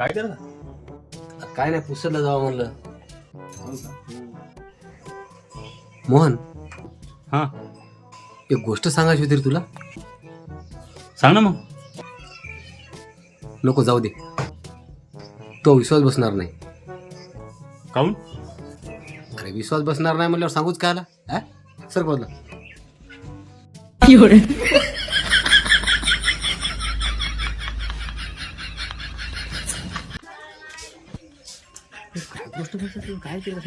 काय करा काय नाही पुसरला जावं म्हणलं. मोहन, हा एक गोष्ट सांगायची होती रे तुला. सांग ना मग. नको जाऊ दे, तो विश्वास बसणार नाही. काऊन? अरे विश्वास बसणार नाही म्हणल्यावर सांगूच काय आला. सर बोलला काय बस